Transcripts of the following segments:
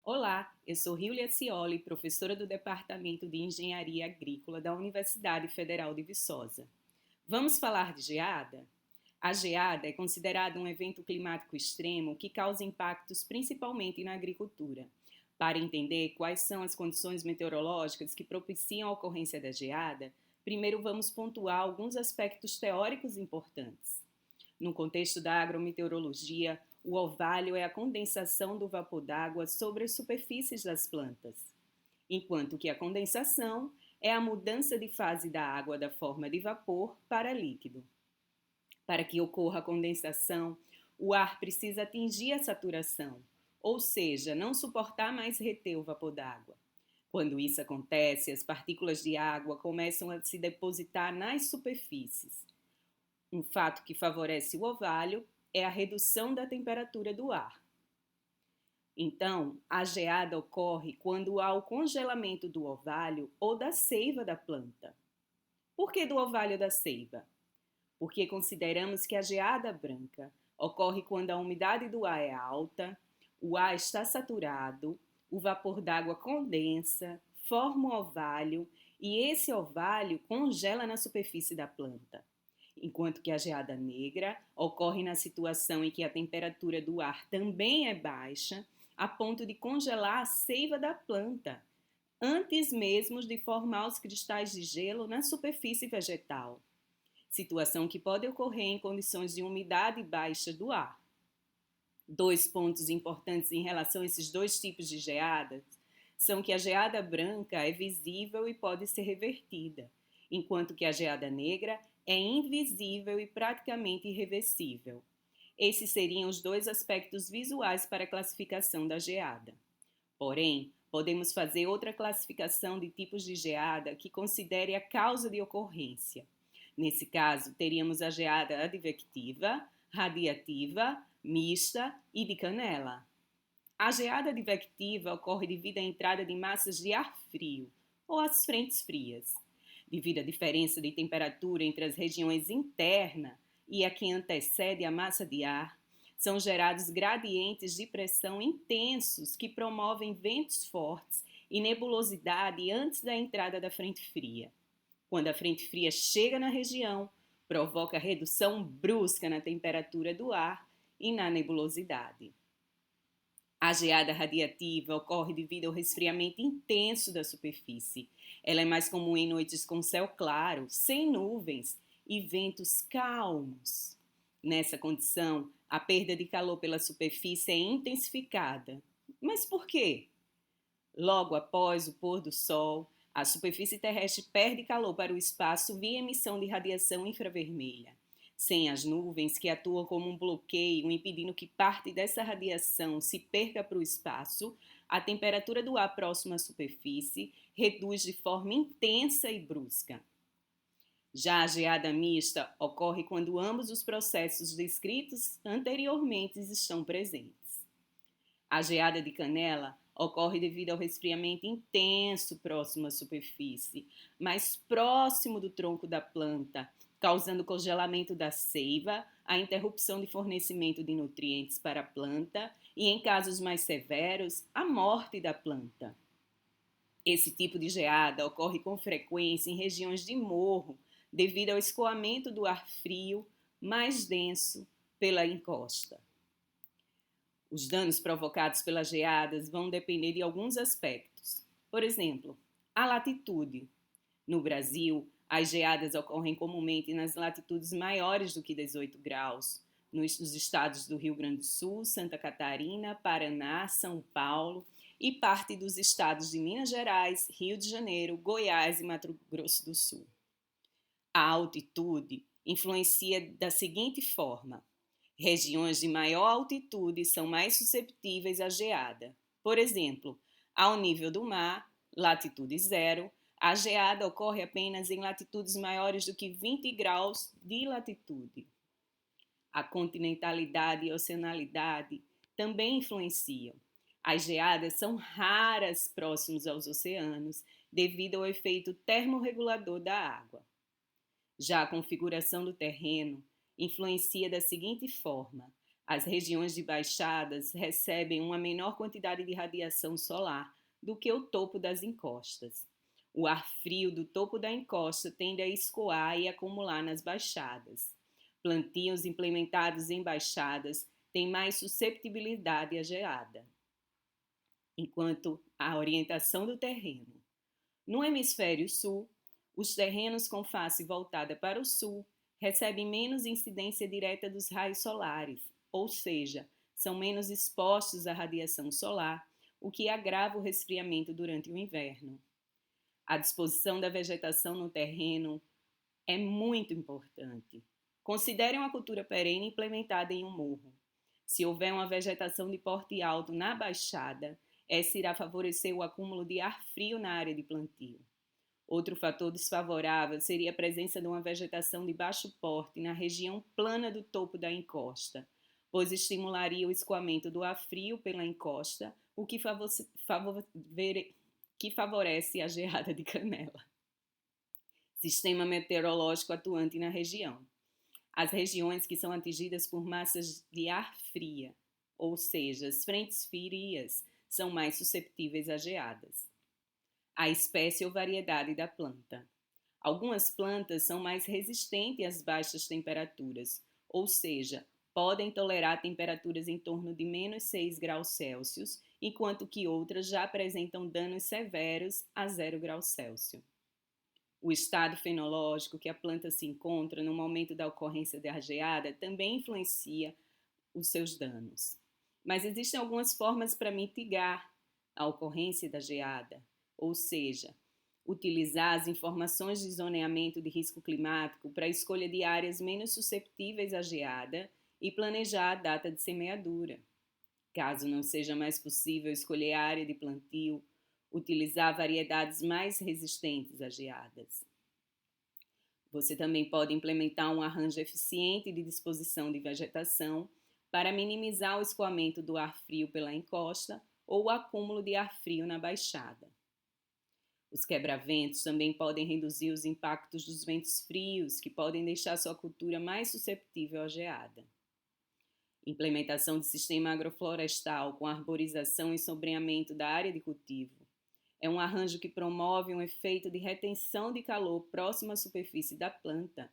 Olá, eu sou Ríulia Cioli, professora do Departamento de Engenharia Agrícola da Universidade Federal de Viçosa. Vamos falar de geada? A geada é considerada um evento climático extremo que causa impactos principalmente na agricultura. Para entender quais são as condições meteorológicas que propiciam a ocorrência da geada, primeiro vamos pontuar alguns aspectos teóricos importantes. No contexto da agrometeorologia, o orvalho é a condensação do vapor d'água sobre as superfícies das plantas, enquanto que a condensação é a mudança de fase da água da forma de vapor para líquido. Para que ocorra a condensação, o ar precisa atingir a saturação, ou seja, não suportar mais reter o vapor d'água. Quando isso acontece, as partículas de água começam a se depositar nas superfícies. Um fato que favorece o orvalho é a redução da temperatura do ar. Então, a geada ocorre quando há o congelamento do orvalho ou da seiva da planta. Por que do orvalho da seiva? Porque consideramos que a geada branca ocorre quando a umidade do ar é alta, o ar está saturado, o vapor d'água condensa, forma um orvalho e esse orvalho congela na superfície da planta. Enquanto que a geada negra ocorre na situação em que a temperatura do ar também é baixa, a ponto de congelar a seiva da planta, antes mesmo de formar os cristais de gelo na superfície vegetal. Situação que pode ocorrer em condições de umidade baixa do ar. Dois pontos importantes em relação a esses dois tipos de geadas são que a geada branca é visível e pode ser revertida, enquanto que a geada negra é invisível e praticamente irreversível. Esses seriam os dois aspectos visuais para a classificação da geada. Porém, podemos fazer outra classificação de tipos de geada que considere a causa de ocorrência. Nesse caso, teríamos a geada advectiva, radiativa, mista e de canela. A geada advectiva ocorre devido à entrada de massas de ar frio, ou as frentes frias. Devido à diferença de temperatura entre as regiões interna e a que antecede a massa de ar, são gerados gradientes de pressão intensos que promovem ventos fortes e nebulosidade antes da entrada da frente fria. Quando a frente fria chega na região, provoca redução brusca na temperatura do ar e na nebulosidade. A geada radiativa ocorre devido ao resfriamento intenso da superfície. Ela é mais comum em noites com céu claro, sem nuvens e ventos calmos. Nessa condição, a perda de calor pela superfície é intensificada. Mas por quê? Logo após o pôr do sol, a superfície terrestre perde calor para o espaço via emissão de radiação infravermelha. Sem as nuvens, que atuam como um bloqueio, impedindo que parte dessa radiação se perca para o espaço, a temperatura do ar próximo à superfície reduz de forma intensa e brusca. Já a geada mista ocorre quando ambos os processos descritos anteriormente estão presentes. A geada de canela ocorre devido ao resfriamento intenso próximo à superfície, mais próximo do tronco da planta, causando congelamento da seiva, a interrupção de fornecimento de nutrientes para a planta e, em casos mais severos, a morte da planta. Esse tipo de geada ocorre com frequência em regiões de morro, devido ao escoamento do ar frio mais denso pela encosta. Os danos provocados pelas geadas vão depender de alguns aspectos. Por exemplo, a latitude. No Brasil, as geadas ocorrem comumente nas latitudes maiores do que 18 graus, nos estados do Rio Grande do Sul, Santa Catarina, Paraná, São Paulo e parte dos estados de Minas Gerais, Rio de Janeiro, Goiás e Mato Grosso do Sul. A altitude influencia da seguinte forma: regiões de maior altitude são mais susceptíveis à geada. Por exemplo, ao nível do mar, latitude zero, a geada ocorre apenas em latitudes maiores do que 20 graus de latitude. A continentalidade e oceanalidade também influenciam. As geadas são raras próximos aos oceanos devido ao efeito termorregulador da água. Já a configuração do terreno influencia da seguinte forma: As regiões de baixadas recebem uma menor quantidade de radiação solar do que o topo das encostas. O ar frio do topo da encosta tende a escoar e acumular nas baixadas. Plantios implementados em baixadas têm mais susceptibilidade à geada. Enquanto a orientação do terreno. No hemisfério sul, os terrenos com face voltada para o sul recebem menos incidência direta dos raios solares, ou seja, são menos expostos à radiação solar, o que agrava o resfriamento durante o inverno. A disposição da vegetação no terreno é muito importante. Considere uma cultura perene implementada em um morro. Se houver uma vegetação de porte alto na baixada, essa irá favorecer o acúmulo de ar frio na área de plantio. Outro fator desfavorável seria a presença de uma vegetação de baixo porte na região plana do topo da encosta, pois estimularia o escoamento do ar frio pela encosta, o que favorece a geada de canela. Sistema meteorológico atuante na região. As regiões que são atingidas por massas de ar fria, ou seja, as frentes frias, são mais susceptíveis a geadas. A espécie ou variedade da planta. Algumas plantas são mais resistentes às baixas temperaturas, ou seja, podem tolerar temperaturas em torno de menos 6 graus Celsius, enquanto que outras já apresentam danos severos a 0 graus Celsius. O estado fenológico que a planta se encontra no momento da ocorrência da geada também influencia os seus danos. Mas existem algumas formas para mitigar a ocorrência da geada, ou seja, utilizar as informações de zoneamento de risco climático para a escolha de áreas menos susceptíveis à geada e planejar a data de semeadura. Caso não seja mais possível escolher a área de plantio, utilizar variedades mais resistentes a geadas. Você também pode implementar um arranjo eficiente de disposição de vegetação para minimizar o escoamento do ar frio pela encosta ou o acúmulo de ar frio na baixada. Os quebra-ventos também podem reduzir os impactos dos ventos frios, que podem deixar sua cultura mais susceptível à geada. Implementação de sistema agroflorestal com arborização e sombreamento da área de cultivo. É um arranjo que promove um efeito de retenção de calor próximo à superfície da planta.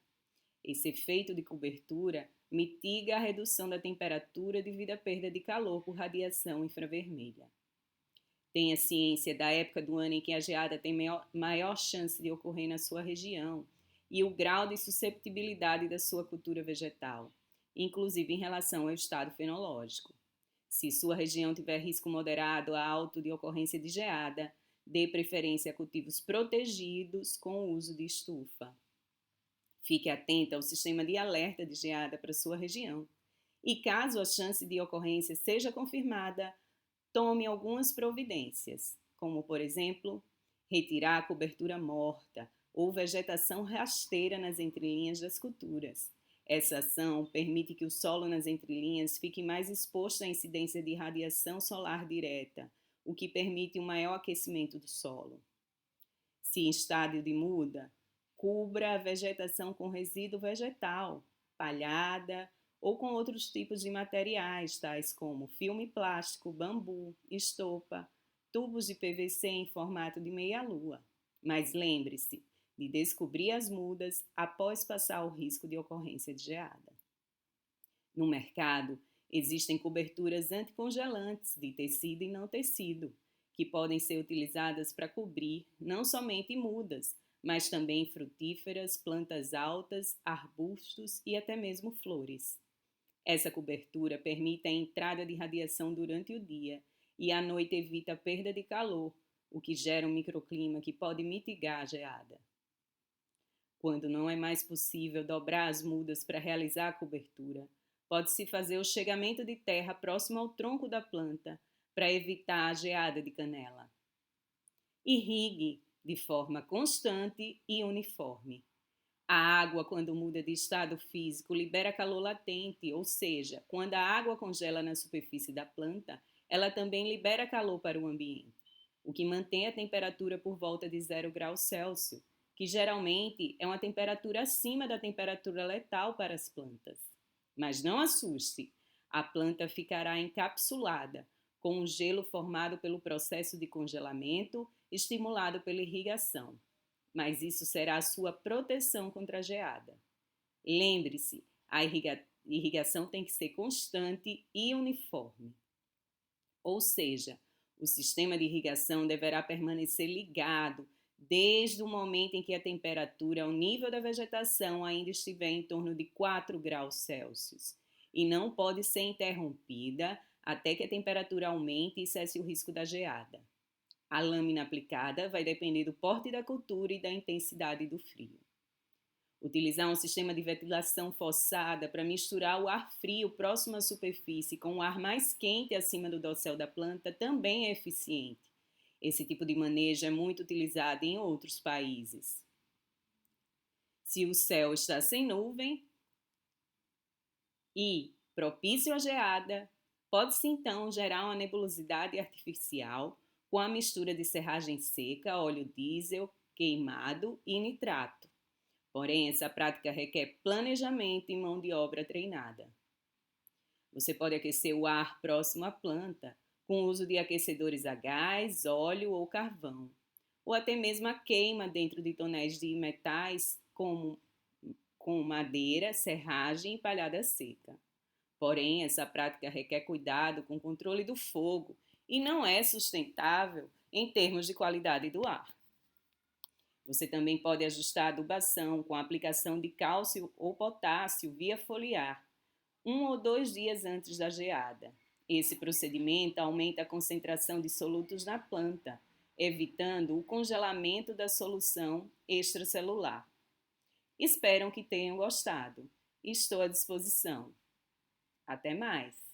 Esse efeito de cobertura mitiga a redução da temperatura devido à perda de calor por radiação infravermelha. Tenha ciência da época do ano em que a geada tem maior chance de ocorrer na sua região e o grau de susceptibilidade da sua cultura vegetal, inclusive em relação ao estado fenológico. Se sua região tiver risco moderado a alto de ocorrência de geada, dê preferência a cultivos protegidos com o uso de estufa. Fique atenta ao sistema de alerta de geada para sua região. E caso a chance de ocorrência seja confirmada, tome algumas providências, como, por exemplo, retirar a cobertura morta ou vegetação rasteira nas entrelinhas das culturas. Essa ação permite que o solo nas entrelinhas fique mais exposto à incidência de radiação solar direta, o que permite um maior aquecimento do solo. Se em estádio de muda, cubra a vegetação com resíduo vegetal, palhada ou com outros tipos de materiais, tais como filme plástico, bambu, estopa, tubos de PVC em formato de meia-lua. Mas lembre-se de descobrir as mudas após passar o risco de ocorrência de geada. No mercado, existem coberturas anticongelantes de tecido e não tecido, que podem ser utilizadas para cobrir não somente mudas, mas também frutíferas, plantas altas, arbustos e até mesmo flores. Essa cobertura permite a entrada de radiação durante o dia e à noite evita a perda de calor, o que gera um microclima que pode mitigar a geada. Quando não é mais possível dobrar as mudas para realizar a cobertura, pode-se fazer o chegamento de terra próximo ao tronco da planta para evitar a geada de canela. Irrigue de forma constante e uniforme. A água, quando muda de estado físico, libera calor latente, ou seja, quando a água congela na superfície da planta, ela também libera calor para o ambiente, o que mantém a temperatura por volta de 0 graus Celsius, que geralmente é uma temperatura acima da temperatura letal para as plantas. Mas não assuste, A planta ficará encapsulada, com o gelo formado pelo processo de congelamento, estimulado pela irrigação. Mas isso será a sua proteção contra a geada. Lembre-se, a irrigação tem que ser constante e uniforme. Ou seja, o sistema de irrigação deverá permanecer ligado desde o momento em que a temperatura ao nível da vegetação ainda estiver em torno de 4 graus Celsius e não pode ser interrompida até que a temperatura aumente e cesse o risco da geada. A lâmina aplicada vai depender do porte da cultura e da intensidade do frio. Utilizar um sistema de ventilação forçada para misturar o ar frio próximo à superfície com o ar mais quente acima do dossel da planta também é eficiente. Esse tipo de manejo é muito utilizado em outros países. Se o céu está sem nuvem e propício à geada, pode-se então gerar uma nebulosidade artificial com a mistura de serragem seca, óleo diesel, queimado e nitrato. Porém, essa prática requer planejamento e mão de obra treinada. Você pode aquecer o ar próximo à planta, com o uso de aquecedores a gás, óleo ou carvão, ou até mesmo a queima dentro de tonéis de metais com madeira, serragem e palhada seca. Porém, essa prática requer cuidado com o controle do fogo e não é sustentável em termos de qualidade do ar. Você também pode ajustar a adubação com a aplicação de cálcio ou potássio via foliar, 1 ou 2 dias antes da geada. Esse procedimento aumenta a concentração de solutos na planta, evitando o congelamento da solução extracelular. Espero que tenham gostado. Estou à disposição. Até mais!